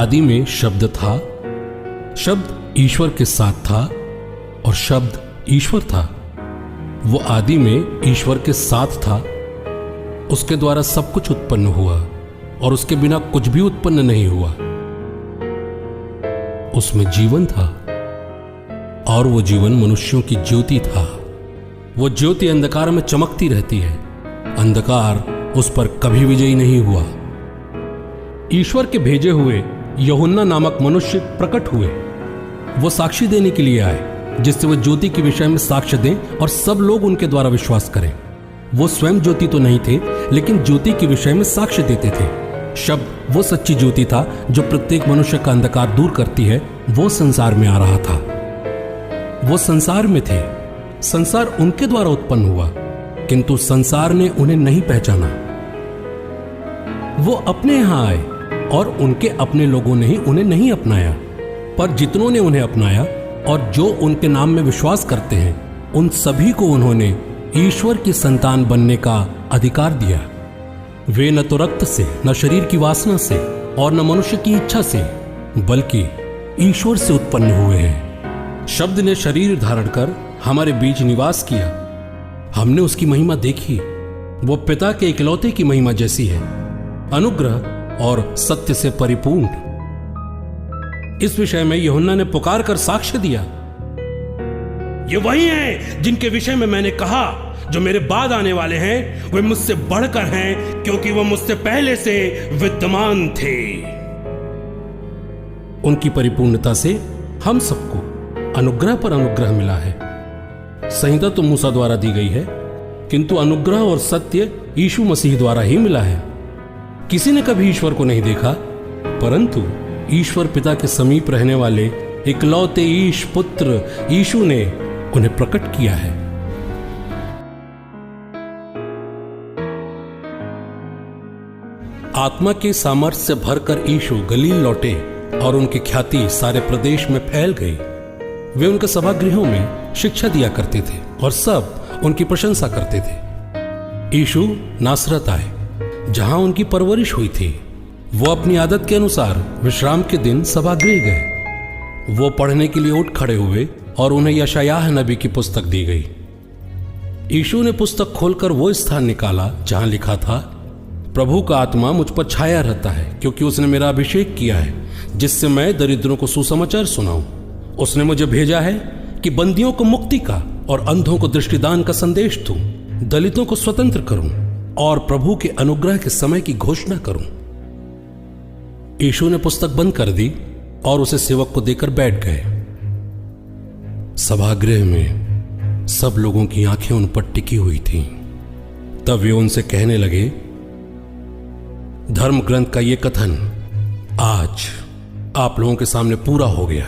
आदि में शब्द था, शब्द ईश्वर के साथ था और शब्द ईश्वर था। वो आदि में ईश्वर के साथ था। उसके द्वारा सब कुछ उत्पन्न हुआ और उसके बिना कुछ भी उत्पन्न नहीं हुआ। उसमें जीवन था और वो जीवन मनुष्यों की ज्योति था। वो ज्योति अंधकार में चमकती रहती है, अंधकार उस पर कभी विजयी नहीं हुआ। ईश्वर के भेजे हुए यूहन्ना नामक मनुष्य प्रकट हुए। वो साक्षी देने के लिए आए, जिससे वो ज्योति के विषय में साक्ष्य दें और सब लोग उनके द्वारा विश्वास करें। वो स्वयं ज्योति तो नहीं थे, लेकिन ज्योति के विषय में साक्ष्य देते थे। शब्द वो सच्ची ज्योति था जो प्रत्येक मनुष्य का अंधकार दूर करती है। वो संसार में आ रहा था। वो संसार में थे। संसार उनके द्वारा उत्पन्न हुआ, किंतु संसार ने उन्हें नहीं पहचाना। वो अपने यहां आए और उनके अपने लोगों ने ही उन्हें नहीं अपनाया। पर जितनों ने उन्हें अपनाया और जो उनके नाम में विश्वास करते हैं, उन सभी को उन्होंने ईश्वर की संतान बनने का अधिकार दिया। वे न तो रक्त से, न शरीर की वासना से और न मनुष्य की इच्छा से, बल्कि ईश्वर से उत्पन्न हुए हैं। शब्द ने शरीर धारण कर हमारे बीच निवास किया। हमने उसकी महिमा देखी। वो पिता के इकलौते की महिमा जैसी है, अनुग्रह और सत्य से परिपूर्ण। इस विषय में यूहन्ना ने पुकार कर साक्ष्य दिया, ये वही हैं जिनके विषय में मैंने कहा, जो मेरे बाद आने वाले हैं वे मुझसे बढ़कर हैं, क्योंकि वो मुझसे पहले से विद्यमान थे। उनकी परिपूर्णता से हम सबको अनुग्रह पर अनुग्रह मिला है। संहिता तो मूसा द्वारा दी गई है, किंतु अनुग्रह और सत्य यीशु मसीह द्वारा ही मिला है। किसी ने कभी ईश्वर को नहीं देखा, परंतु ईश्वर पिता के समीप रहने वाले इकलौते ईश पुत्र यीशु ने उन्हें प्रकट किया है। आत्मा के सामर्थ्य से भरकर यीशु गलील लौटे और उनकी ख्याति सारे प्रदेश में फैल गई। वे उनके सभागृहों में शिक्षा दिया करते थे और सब उनकी प्रशंसा करते थे। यीशु नासरत आए, जहां उनकी परवरिश हुई थी। वो अपनी आदत के अनुसार विश्राम के दिन सभागृह गए। वो पढ़ने के लिए उठ खड़े हुए और उन्हें यशायाह नबी की पुस्तक दी गई। यीशु ने पुस्तक खोलकर वो स्थान निकाला जहां लिखा था, प्रभु का आत्मा मुझ पर छाया रहता है, क्योंकि उसने मेरा अभिषेक किया है, जिससे मैं दरिद्रों को सुसमाचार सुनाऊं। उसने मुझे भेजा है कि बंदियों को मुक्ति का और अंधों को दृष्टिदान का संदेश दूं, दलितों को स्वतंत्र करूं और प्रभु के अनुग्रह के समय की घोषणा करूं। यीशु ने पुस्तक बंद कर दी और उसे सेवक को देकर बैठ गए। सभागृह में सब लोगों की आंखें उन पर टिकी हुई थीं। तब वे उनसे कहने लगे, धर्म ग्रंथ का यह कथन आज आप लोगों के सामने पूरा हो गया।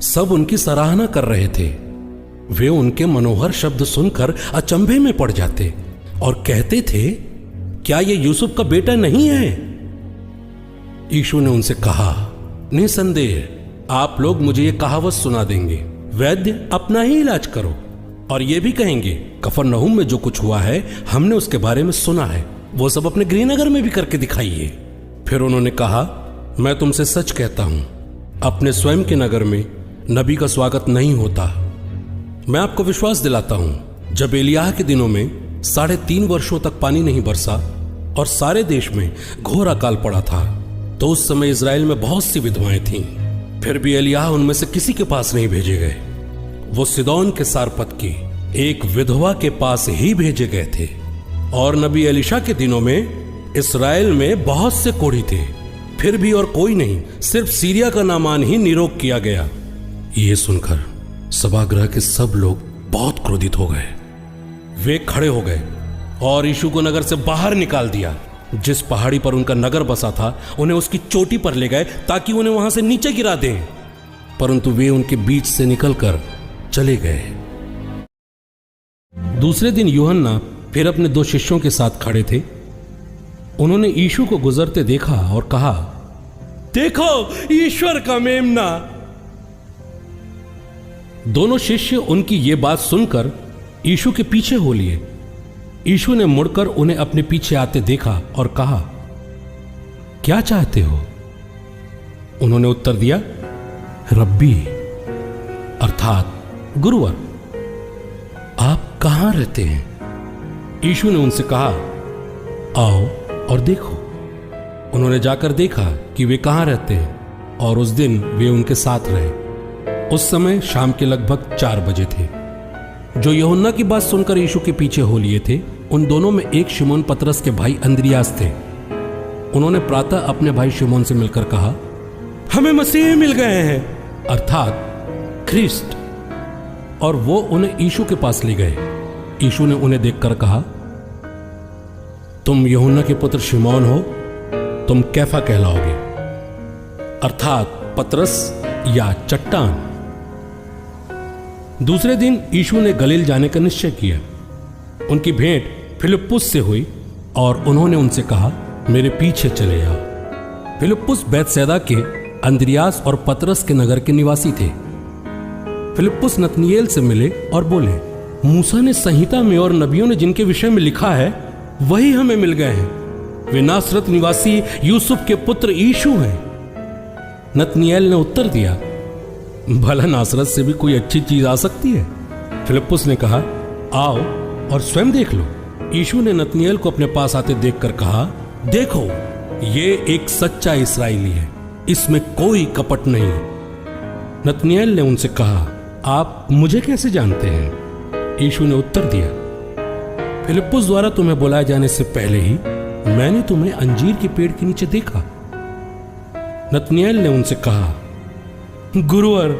सब उनकी सराहना कर रहे थे। वे उनके मनोहर शब्द सुनकर अचंभे में पड़ जाते और कहते थे, क्या यह यूसुफ का बेटा नहीं है? यीशु ने उनसे कहा, निसंदेह आप लोग मुझे यह कहावत सुना देंगे, वैद्य अपना ही इलाज करो, और यह भी कहेंगे, कफरनहूम में जो कुछ हुआ है हमने उसके बारे में सुना है, वो सब अपने गृहनगर में भी करके दिखाइए। फिर उन्होंने कहा, मैं तुमसे सच कहता हूं, अपने स्वयं के नगर में नबी का स्वागत नहीं होता। मैं आपको विश्वास दिलाता हूं, जब एलियाह के दिनों में 3.5 वर्षों तक पानी नहीं बरसा और सारे देश में घोर अकाल पड़ा था, तो उस समय इजराइल में बहुत सी विधवाएं थीं। फिर भी एलियाह उनमें से किसी के पास नहीं भेजे गए। वो सिदोन के सारपत की एक विधवा के पास ही भेजे गए थे। और नबी एलीशा के दिनों में इस्राएल में बहुत से कोढ़ी थे, फिर भी और कोई नहीं, सिर्फ सीरिया का नामान ही निरोग किया गया। ये सुनकर सभागृह के सब लोग बहुत क्रोधित हो गए। वे खड़े हो गए और यीशु को नगर से बाहर निकाल दिया। जिस पहाड़ी पर उनका नगर बसा था, उन्हें उसकी चोटी पर ले गए ताकि उन्हें वहां से नीचे गिरा दें, परंतु वे उनके बीच से निकलकर चले गए। दूसरे दिन यूहन्ना फिर अपने 2 शिष्यों के साथ खड़े थे। उन्होंने यीशु को गुजरते देखा और कहा, देखो ईश्वर का मेमना। दोनों शिष्य उनकी ये बात सुनकर यीशु के पीछे हो लिए। यीशु ने मुड़कर उन्हें अपने पीछे आते देखा और कहा, क्या चाहते हो? उन्होंने उत्तर दिया, रब्बी अर्थात गुरुवर, आप कहां रहते हैं? यीशु ने उनसे कहा, आओ और देखो। उन्होंने जाकर देखा कि वे कहां रहते हैं और उस दिन वे उनके साथ रहे। उस समय शाम के लगभग 4 बजे थे। जो यूहन्ना की बात सुनकर यीशु के पीछे हो लिए थे, उन दोनों में एक शिमोन पतरस के भाई अंद्रियास थे। उन्होंने प्रातः अपने भाई शिमोन से मिलकर कहा, हमें मसीह मिल गए हैं, अर्थात ख्रिस्ट। और वो उन्हें यीशु के पास ले गए। यीशु ने उन्हें देखकर कहा, तुम यूहन्ना के पुत्र शिमोन हो, तुम कैफा कहलाओगे, अर्थात पतरस या चट्टान। दूसरे दिन यीशु ने गलील जाने का निश्चय किया। उनकी भेंट फिलिप्पुस से हुई और उन्होंने उनसे कहा, मेरे पीछे चले आओ। फिलिप्पुस बैतसैदा के अंद्रियास और पतरस के नगर के निवासी थे। फिलिप्पुस नतनिएल से मिले और बोले, मूसा ने संहिता में और नबियों ने जिनके विषय में लिखा है, वही हमें मिल गए हैं। वे नासरत निवासी यूसुफ के पुत्र यीशु हैं। नतनिएल ने उत्तर दिया, भला नासरत से भी कोई अच्छी चीज आ सकती है? फिलिप्पुस ने कहा, आओ और स्वयं देख लो। यीशु ने नतनिएल को अपने पास आते देखकर कहा, देखो, ये एक सच्चा इस्राएली है, इसमें कोई कपट नहीं। नतनिएल ने उनसे कहा, आप मुझे कैसे जानते हैं? यीशु ने उत्तर दिया, फिलिप्पुस द्वारा तुम्हें बुलाए जाने से पहले ही मैंने तुम्हें अंजीर के पेड़ के नीचे देखा। नतनिएल ने उनसे कहा, गुरुवर,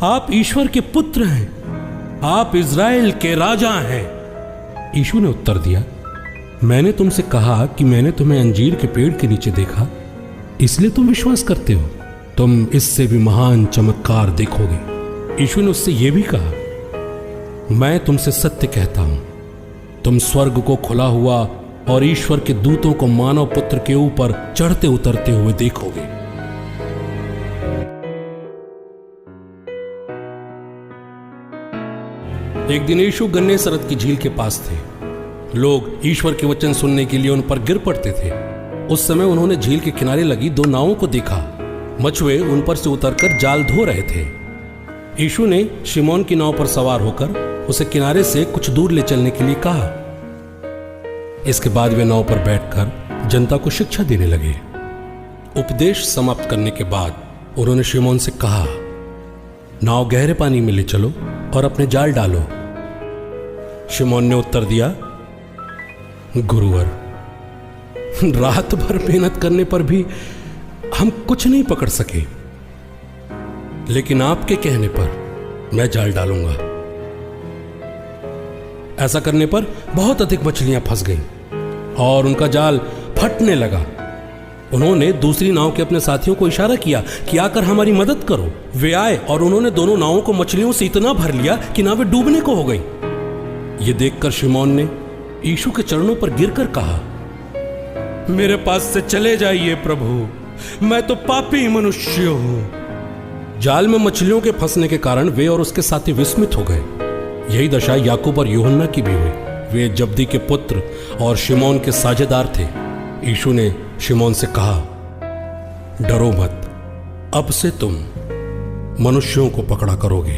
आप ईश्वर के पुत्र हैं, आप इज़राइल के राजा हैं। यीशु ने उत्तर दिया, मैंने तुमसे कहा कि मैंने तुम्हें अंजीर के पेड़ के नीचे देखा, इसलिए तुम विश्वास करते हो। तुम इससे भी महान चमत्कार देखोगे। यीशु ने उससे यह भी कहा, मैं तुमसे सत्य कहता हूं, तुम स्वर्ग को खुला हुआ और ईश्वर के दूतों को मानव पुत्र के ऊपर चढ़ते उतरते हुए देखोगे। एक दिन यीशु गन्नेसरत की झील के पास थे। लोग ईश्वर के वचन सुनने के लिए उन पर गिर पड़ते थे। उस समय उन्होंने झील के किनारे लगी 2 नावों को देखा। मछुए उन पर से उतरकर जाल धो रहे थे। यीशु ने शिमोन की नाव पर सवार होकर उसे किनारे से कुछ दूर ले चलने के लिए कहा। इसके बाद वे नाव पर बैठकर जनता को शिक्षा देने लगे। उपदेश समाप्त करने के बाद उन्होंने शिमोन से कहा, नाव गहरे पानी में ले चलो और अपने जाल डालो। शिमोन ने उत्तर दिया, गुरुवर, रात भर मेहनत करने पर भी हम कुछ नहीं पकड़ सके, लेकिन आपके कहने पर मैं जाल डालूंगा। ऐसा करने पर बहुत अधिक मछलियां फंस गईं और उनका जाल फटने लगा। उन्होंने दूसरी नाव के अपने साथियों को इशारा किया कि आकर हमारी मदद करो। वे आए और उन्होंने दोनों नावों को मछलियों से इतना भर लिया कि नावें डूबने को हो गई। यह देखकर शिमोन ने यीशु के चरणों पर गिरकर कहा, मेरे पास से चले जाइए प्रभु, मैं तो पापी मनुष्य हूं। जाल में मछलियों के फंसने के कारण वे और उसके साथी विस्मित हो गए। यही दशा याकूब और यूहन्ना की भी हुई। वे जब्दी के पुत्र और शिमोन के साझेदार थे। यीशु ने शिमोन से कहा, डरो मत, अब से तुम मनुष्यों को पकड़ा करोगे।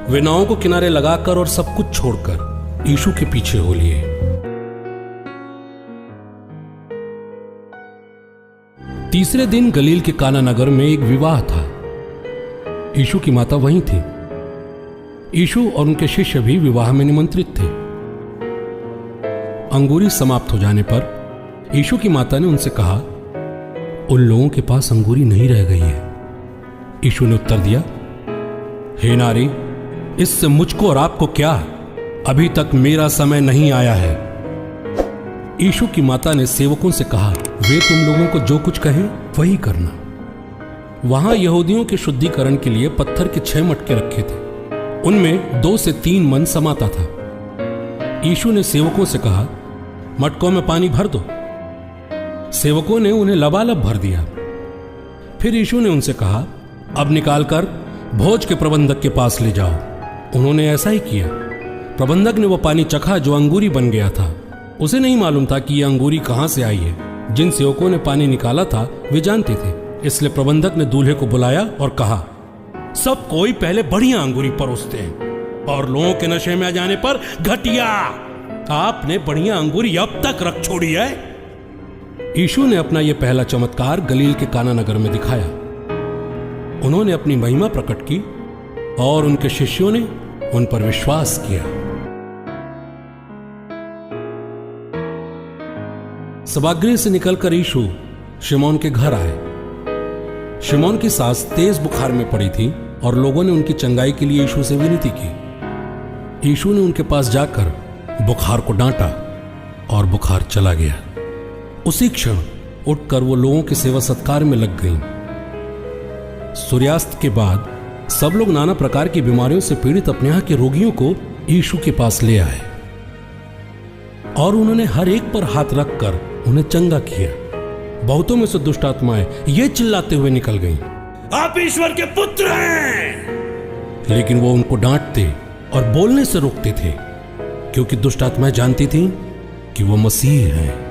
वे नावों को किनारे लगाकर और सब कुछ छोड़कर यीशु के पीछे हो लिए। तीसरे दिन गलील के काना नगर में एक विवाह था। यीशु की माता वहीं थी। यीशु और उनके शिष्य भी विवाह में निमंत्रित थे। अंगूरी समाप्त हो जाने पर यीशु की माता ने उनसे कहा, उन लोगों के पास अंगूरी नहीं रह गई है। यीशु ने उत्तर दिया, हे नारी, इससे मुझको और आपको क्या? अभी तक मेरा समय नहीं आया है। यीशु की माता ने सेवकों से कहा, वे तुम लोगों को जो कुछ कहें वही करना। वहां यहूदियों के शुद्धिकरण के लिए पत्थर के 6 मटके रखे थे। उनमें 2 से 3 मन समाता था। यीशु ने सेवकों से कहा, मटकों में पानी भर दो। सेवकों ने उन्हें लबालब भर दिया। फिर यीशु ने उनसे कहा, अब निकालकर भोज के प्रबंधक के पास ले जाओ। उन्होंने ऐसा ही किया। प्रबंधक ने वो पानी चखा जो अंगूरी बन गया था। उसे नहीं मालूम था कि यह अंगूरी कहां से आई है। जिन सेवकों ने पानी निकाला था वे जानते थे, इसलिए प्रबंधक ने दूल्हे को बुलाया और कहा, सब कोई पहले बढ़िया अंगूरी परोसते हैं और लोगों के नशे में आ जाने पर घटिया। आपने बढ़िया अंगूरी अब तक रख छोड़ी है। यीशु ने अपना यह पहला चमत्कार गलील के काना नगर में दिखाया। उन्होंने अपनी महिमा प्रकट की और उनके शिष्यों ने उन पर विश्वास किया। सभागृह से निकलकर यीशु शिमोन के घर आए। शिमोन की सास तेज बुखार में पड़ी थी और लोगों ने उनकी चंगाई के लिए यीशु से विनती की। यीशु ने उनके पास जाकर बुखार को डांटा और बुखार चला गया। उसी क्षण उठकर वो लोगों के सेवा सत्कार में लग गईं। सूर्यास्त के बाद सब लोग नाना प्रकार की बीमारियों से पीड़ित अपने यहाँ के रोगियों को यीशु के पास ले आए और उन्होंने हर एक पर हाथ रखकर उन्हें चंगा किया। बहुतों में से दुष्ट आत्माएं ये चिल्लाते हुए निकल गईं, आप ईश्वर के पुत्र हैं। लेकिन वो उनको डांटते और बोलने से रोकते थे, क्योंकि दुष्ट आत्माएं जानती थीं कि वो मसीह हैं।